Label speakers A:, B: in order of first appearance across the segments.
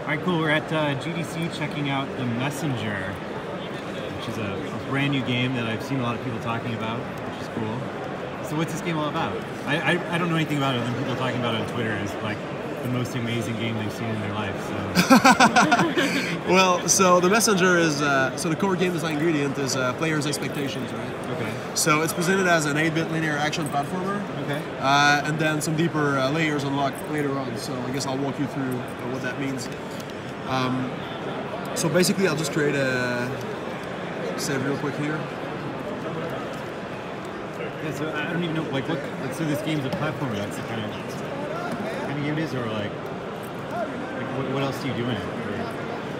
A: All right, cool. We're at GDC checking out The Messenger, which is a brand new game that I've seen a lot of people talking about, which is cool. So what's this game all about? I don't know anything about it other than people talking about it on Twitter as like the most amazing game they've seen in their life. So.
B: Well, so The Messenger is, so the core game design ingredient is players' expectations, right?
A: Okay.
B: So it's presented as an 8-bit linear action platformer.
A: Okay.
B: And then some deeper layers unlocked later on. So I guess I'll walk you through what that means. So basically I'll just create a save real quick here.
A: Yeah, so I don't even know, like, what, so this game's a platformer, that's the kind of game it is, or like what else do you do in it?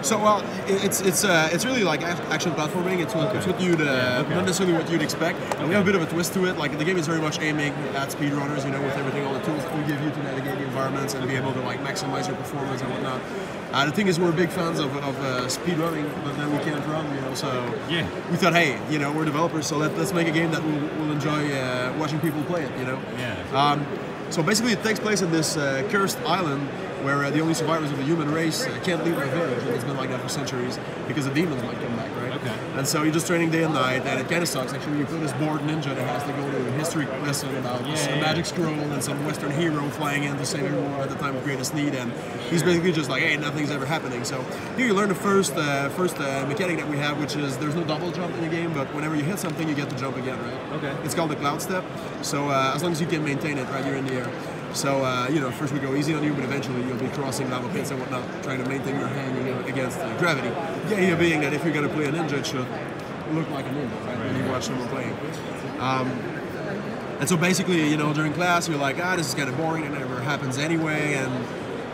B: So, well, it's really like action platforming. It's what you'd not necessarily what you'd expect. And we have a bit of a twist to it. Like the game is very much aiming at speedrunners, you know, with everything, all the tools that we give you to navigate the environments and be able to like maximize your performance and whatnot. The thing is, we're big fans of speedrunning, but then we can't run, you know. So
A: yeah,
B: we thought, hey, you know, we're developers, so let's make a game that we'll enjoy watching people play it, you know.
A: Yeah.
B: So basically, it takes place in this cursed island where the only survivors of the human race can't leave their village, and it's been like that for centuries because the demons might come back, right?
A: Okay.
B: And so you're just training day and night, and it kind of sucks. Actually, you put this bored ninja that has to go to a history lesson about a magic scroll and some Western hero flying in to save everyone at the time of greatest need, and he's basically just like, hey, nothing's ever happening. So here you learn the first mechanic that we have, which is there's no double jump in the game, but whenever you hit something, you get to jump again, right?
A: Okay.
B: It's called the cloud step. So as long as you can maintain it, right, you're in the air. So, you know, first we go easy on you, but eventually you'll be crossing lava pits and whatnot, trying to maintain your hand against gravity. The idea being that if you're going to play a ninja, it should look like a ninja, right, when you watch someone playing. And so basically, you know, during class, you're like, this is kind of boring, it never happens anyway, and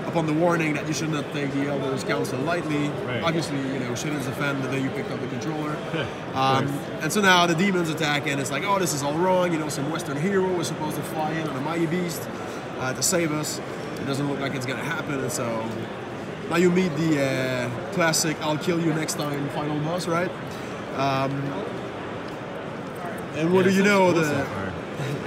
B: upon the warning that you should not take the elder's counsel lightly, obviously, you know, shouldn't offend the day you picked up the controller. And so now the demons attack, and it's like, oh, this is all wrong, you know, some Western hero was supposed to fly in on a mighty beast to save us. It doesn't look like it's gonna happen, and so now you meet the classic "I'll kill you next time" final boss, right? And what do you know?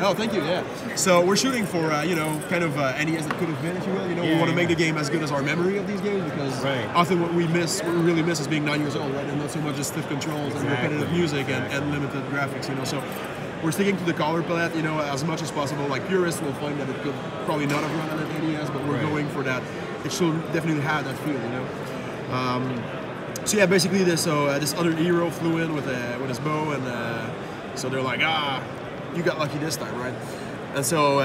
B: Oh, thank you. Yeah. So we're shooting for you know, kind of NES that could have been, if you will. You know, we want to make the game as good as our memory of these games, because often what we really miss is being 9 years old, right, and not so much as stiff controls and repetitive music and limited graphics. You know, so. We're sticking to the color palette, you know, as much as possible. Like purists will find that it could probably not have run on an NES, but we're going for that. It should definitely have that feel, you know. So yeah, basically this other hero flew in with his bow, and so they're like, you got lucky this time, right? And so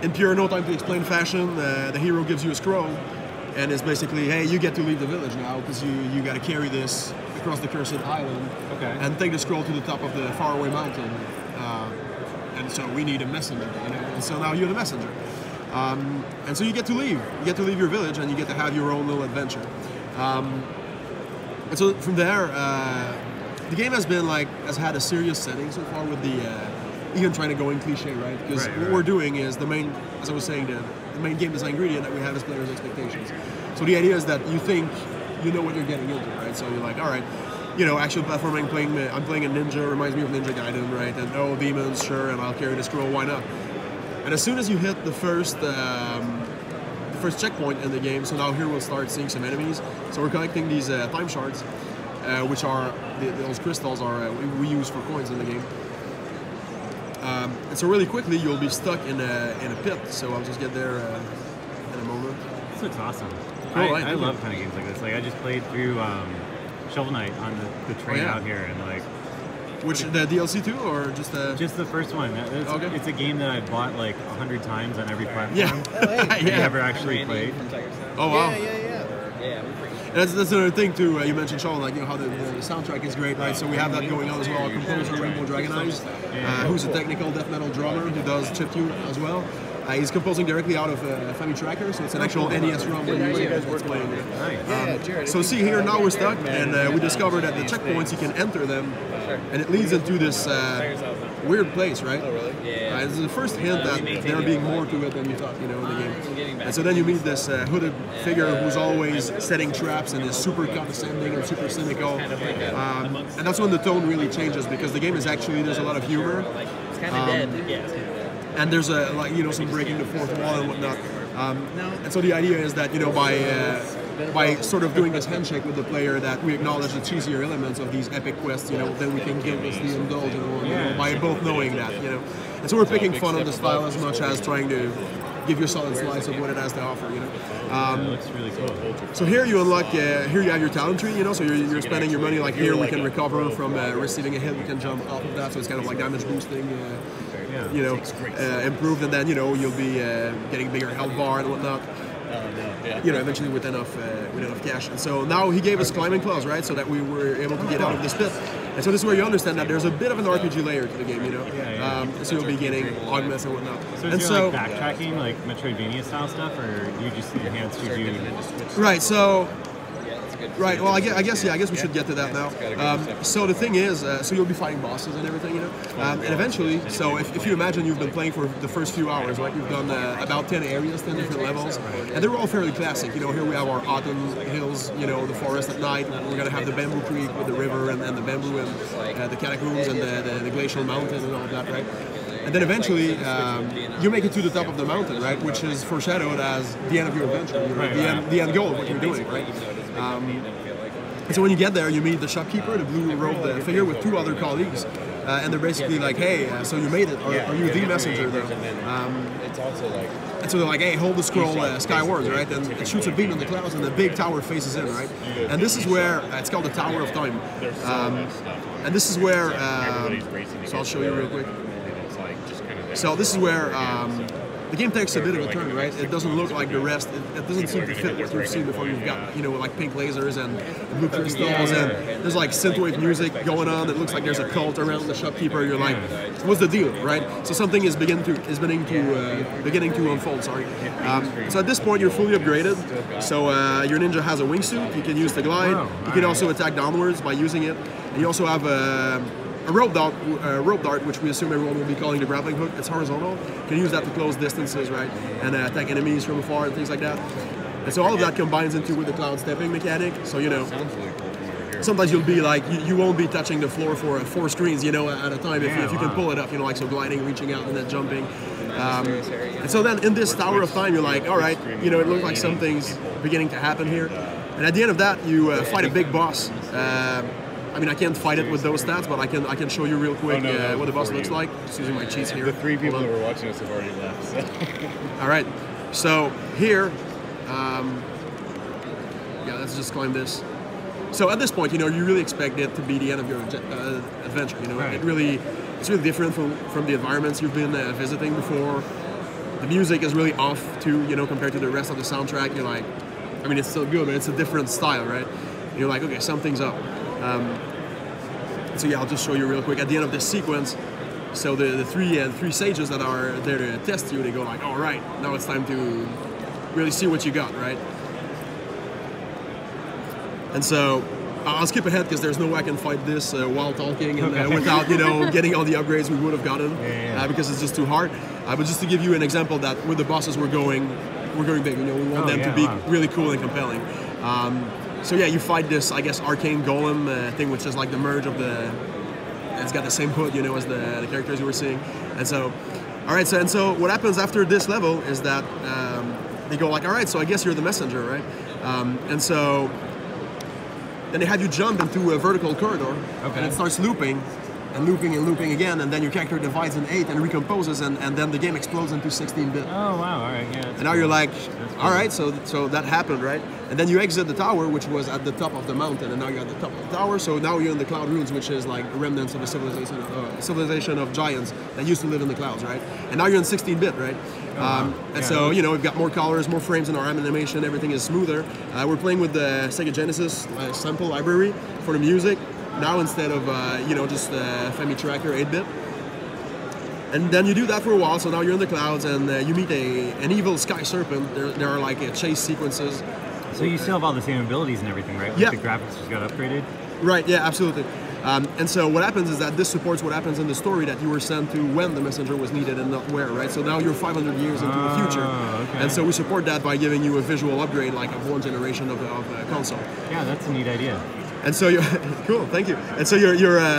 B: in pure no time to explain fashion, the hero gives you a scroll, and it's basically, hey, you get to leave the village now because you got to carry this across the cursed island and take the scroll to the top of the faraway mountain. And so we need a messenger, you know? And so now you're the messenger. And so you get to leave. You get to leave your village, and you get to have your own little adventure. And so from there, the game has had a serious setting so far with the even trying to go in cliche, right? Because what we're doing is the main, as I was saying, the main game design ingredient that we have is players' expectations. So the idea is that you think you know what you're getting into, right? So you're like, all right, you know, action platforming, I'm playing a ninja, reminds me of Ninja Gaiden, right? And oh, demons, sure, and I'll carry the scroll, why not? And as soon as you hit the first checkpoint in the game, so now here we'll start seeing some enemies. So we're collecting these time shards, which are those crystals we use for coins in the game. And so really quickly you'll be stuck in a pit. So I'll just get there in a moment.
A: This looks awesome.
B: Cool,
A: I love kind of games like this. Like I just played through Shovel Knight on the train out here, and like.
B: Which, the DLC too, or just the?
A: Just the first one. It's a game that I've bought like 100 times on every platform.
B: Yeah.
A: I've never actually played.
B: Oh wow.
C: Yeah.
B: That's another thing too. You mentioned Shovel, like, you know, how the soundtrack is great, right? So we have that going on as well. Our composer Rainbow Dragon Eyes, who's a technical death metal drummer who does chiptune as well. He's composing directly out of Family Tracker, so it's an actual NES ROM where you guys were playing it. So see here, now we're stuck, and we discovered that the checkpoints, you can enter them, and it leads into this weird place, right?
C: Oh, really? Yeah.
B: This is the first hint that there being more to it than you thought, you know, in the game. And so then you meet this hooded figure who's always setting traps and is super condescending and super cynical. And that's when the tone really changes, because the game is actually, there's a lot of humor.
C: It's kind of dead. Yeah.
B: And there's some breaking the fourth wall and whatnot. And so the idea is that, you know, by sort of doing this handshake with the player, that we acknowledge the cheesier elements of these epic quests, you know, then we can guiltlessly indulge, you know, by both knowing that, you know. And so we're picking fun on the style as much as trying to give you a solid slice of what it has to offer, you know.
A: It looks really cool.
B: So here you unlock, here you have your talent tree, you know, so you're spending your money. Like here we can recover from receiving a hit, we can jump off of that, so it's kind of like damage boosting, you know, improved, and then, you know, you'll be getting bigger health bar and whatnot. You know, eventually with enough cash. And so now he gave us climbing claws, right, so that we were able to get out of this pit. And so this is where you understand that there's a bit of an RPG layer to the game, you know. So you'll be getting augments and whatnot.
A: So is there like backtracking, like Metroidvania style stuff, or you just enhance your dude?
B: Right. So. Right. Well, I guess we should get to that now. So the thing is, so you'll be fighting bosses and everything, you know, and eventually. So if you imagine you've been playing for the first few hours, like you've done about 10 areas, 10 different levels, and they're all fairly classic. You know, here we have our autumn hills, you know, the forest at night. We're gonna have the bamboo creek with the river and the bamboo and the catacombs and the glacial mountain and all of that, right? And then eventually, you make it to the top of the mountain, right? Which is foreshadowed as the end of your adventure, you know, the end goal of what you're doing, right? And so when you get there, you meet the shopkeeper, the blue-robed figure, with two other colleagues, and they're basically like, "Hey, so you made it? Are you the messenger, though?" And so they're like, "Hey, hold the scroll skywards, right?" And it shoots a beam in the clouds, and the big tower faces in, right? And this is where it's called the Tower of Time. And this is where, so I'll show you real quick. So this is where the game takes a bit of a turn, right? It doesn't look like the rest. It doesn't seem to fit what you've seen before. You've got, you know, like pink lasers and blue crystals, and there's like synthwave music going on. It looks like there's a cult around the shopkeeper. You're like, what's the deal, right? So something is beginning to unfold. Sorry. So at this point, you're fully upgraded. So your ninja has a wingsuit. You can use the glide. You can also attack downwards by using it. And you also have a rope dart, which we assume everyone will be calling the grappling hook. It's horizontal. You can use that to close distances, right? And attack enemies from afar and things like that. And so all of that combines into with the cloud stepping mechanic. So, you know, sometimes you'll be like, you won't be touching the floor for 4 screens, you know, at a time if you can pull it up, you know, like so gliding, reaching out, and then jumping. And so then in this Tower of Time, you're like, all right, you know, it looks like something's beginning to happen here. And at the end of that, you fight a big boss. I mean, I can't fight it with those stats, but I can show you real quick what the boss looks like. Just using my cheats here.
C: The 3 people that were watching us have already left. So.
B: All right, so here, yeah, let's just climb this. So at this point, you know, you really expect it to be the end of your adventure. You know, it's really different from the environments you've been visiting before. The music is really off too, you know, compared to the rest of the soundtrack. You're like, I mean, it's still good, but it's a different style, right? And you're like, okay, something's up. So yeah, I'll just show you real quick at the end of this sequence. So the three sages that are there to test you, they go like, all right, now it's time to really see what you got, right? And so I'll skip ahead because there's no way I can fight this while talking and without, you know, getting all the upgrades we would have gotten because it's just too hard. But just to give you an example that with the bosses we're going big. You know, we want them to be really cool and compelling. So yeah, you fight this, I guess, arcane golem thing, which is like the merge of the. It's got the same hood, you know, as the characters you were seeing. And so, all right. So what happens after this level is that they go like, all right, so I guess you're the messenger, right? And so then they have you jump into a vertical corridor, and it starts looping. And looping and looping again, and then your character divides in 8 and recomposes, and then the game explodes into 16-bit.
A: Oh wow! All right, yeah.
B: And now you're like, all right, so that happened, right? And then you exit the tower, which was at the top of the mountain, and now you're at the top of the tower. So now you're in the Cloud Ruins, which is like remnants of a civilization of giants that used to live in the clouds, right? And now you're in 16-bit, right? And so, you know, we've got more colors, more frames in our animation, everything is smoother. We're playing with the Sega Genesis sample library for the music. Now instead of, you know, just Femi Tracker 8-bit. And then you do that for a while, so now you're in the clouds and you meet an evil sky serpent. There are like chase sequences.
A: So you still have all the same abilities and everything, right? Like
B: yeah.
A: The graphics just got upgraded?
B: Right, yeah, absolutely. And so what happens is that this supports what happens in the story that you were sent to when the messenger was needed and not where, right? So now you're 500 years into the future.
A: Okay.
B: And so we support that by giving you a visual upgrade like of one generation of console.
A: Yeah, that's a neat idea.
B: And so you're cool, thank you. And so you're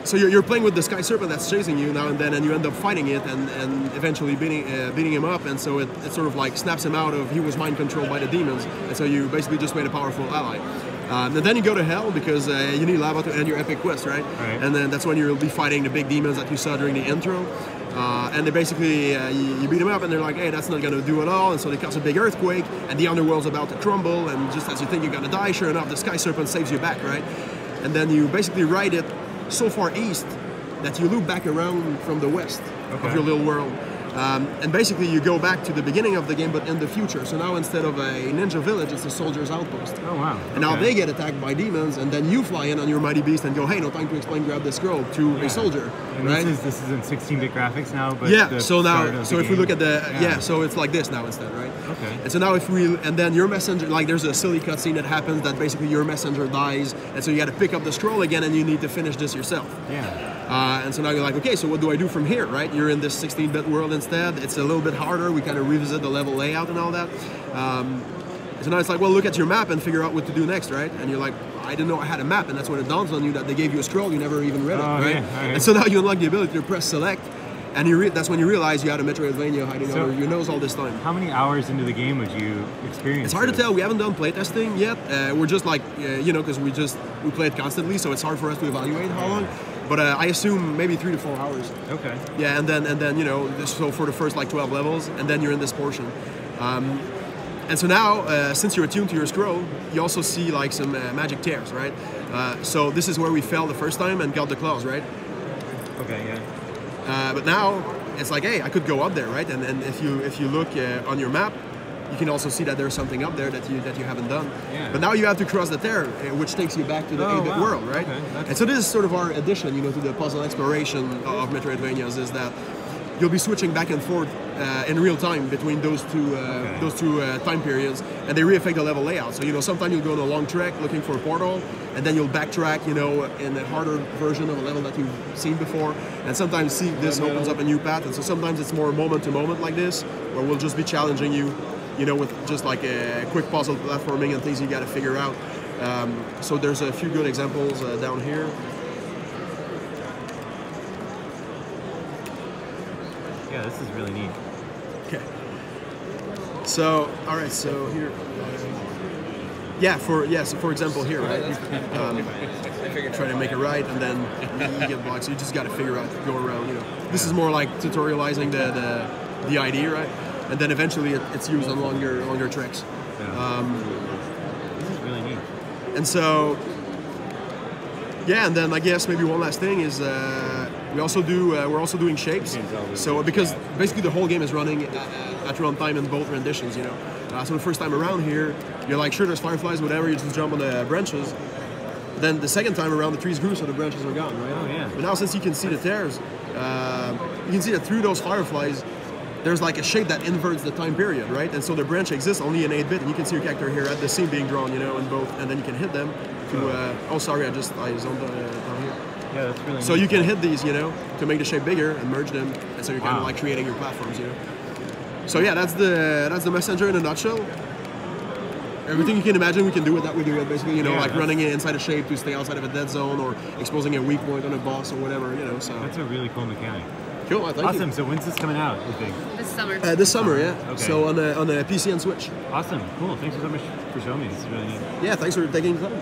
B: So you're playing with the Sky Serpent that's chasing you now and then, and you end up fighting it and eventually beating him up, and so it sort of like snaps him out of, he was mind controlled by the demons, and so you basically just made a powerful ally. And then you go to hell because you need lava to end your epic quest, right? And then that's when you'll be fighting the big demons that you saw during the intro. And they basically, you beat them up and they're like, hey, that's not going to do at all. And so they cause a big earthquake and the underworld's about to crumble. And just as you think you're going to die, sure enough, the Sky Serpent saves you back, right? And then you basically ride it so far east that you loop back around from the west of your little world. And basically you go back to the beginning of the game, but in the future. So now instead of a ninja village, it's a soldier's outpost.
A: Oh, wow.
B: And now they get attacked by demons, and then you fly in on your mighty beast and go, hey, no time to explain, grab this scroll to a soldier.
A: And
B: right?
A: This is in 16-bit graphics now, but
B: so now, so if we look at the, so it's like this now instead, right?
A: Okay.
B: And so now if we, and then your messenger, like there's a silly cutscene that happens that basically your messenger dies, and so you got to pick up the scroll again, and you need to finish this yourself. And so now you're like, okay, so what do I do from here, right? You're in this 16-bit world instead. It's a little bit harder. We kind of revisit the level layout and all that. So now it's like, well, look at your map and figure out what to do next, right? And you're like, I didn't know I had a map, and that's when it dawns on you that they gave you a scroll, you never even read it, right? And so now you unlock the ability to press select, and that's when you realize you had a Metroidvania hiding under your nose all this time.
A: How many hours into the game would you experience?
B: It's hard to tell. We haven't done playtesting yet. We're just like, you know, because we play it constantly, so it's hard for us to evaluate how long. But I assume maybe 3 to 4 hours.
A: Okay.
B: Yeah, and then you know, so for the first like 12 levels, and then you're in this portion. And so now, since you're attuned to your scroll, you also see like some magic tears, right? So this is where we fell the first time and got the claws, right?
A: Okay, yeah.
B: But now it's like, hey, I could go up there, right? And if you look on your map, you can also see that there's something up there that you haven't done.
A: Yeah.
B: But now you have to cross the tear, which takes you back to the 8-bit world, right?
A: Okay,
B: and so this is sort of our addition, you know, to the puzzle exploration of Metroidvanias, is that you'll be switching back and forth in real time between those two time periods, and they re-affect the level layout. So, you know, sometimes you'll go on a long trek looking for a portal, and then you'll backtrack, you know, in a harder version of a level that you've seen before, and sometimes this opens up a new path, and so sometimes it's more moment to moment like this, where we'll just be challenging you, you know, with just like a quick puzzle platforming and things you got to figure out. So there's a few good examples down here.
A: Yeah, this is really neat.
B: Okay. So, all right. So here, so for example here, right? Try to make it right, and then you get blocked. So you just got to figure out, go around. You know, this is more like tutorializing the idea, right? And then eventually it's used on longer tracks.
A: This is really neat.
B: And so, yeah, and then I guess maybe one last thing is we're also doing shapes. So because basically the whole game is running at runtime in both renditions, you know. So the first time around here, you're like, sure, there's fireflies, whatever. You just jump on the branches. Then the second time around, the trees grew, so the branches are gone, right?
A: Oh yeah.
B: But now since you can see the tears, you can see that through those fireflies, there's like a shape that inverts the time period, right? And so the branch exists only in 8-bit, and you can see your character here at the scene being drawn, you know, in both, and then you can hit them to, oh sorry, I zoned down here.
A: Yeah, that's really
B: So
A: neat.
B: you can hit these, you know, to make the shape bigger and merge them, and so you're kind of like creating your platforms, you know. So yeah, that's the messenger in a nutshell. Everything you can imagine we can do with that, we do it basically, you know, like running it inside a shape to stay outside of a dead zone, or exposing a weak point on a boss or whatever, you know, so.
A: That's a really cool mechanic.
B: Cool, thank you.
A: Awesome, so when's this coming out, you think?
D: This summer.
B: This summer, yeah.
A: Okay.
B: So on a PC and Switch.
A: Awesome, cool, thanks so much for showing me, this is really neat.
B: Yeah, thanks for taking the time.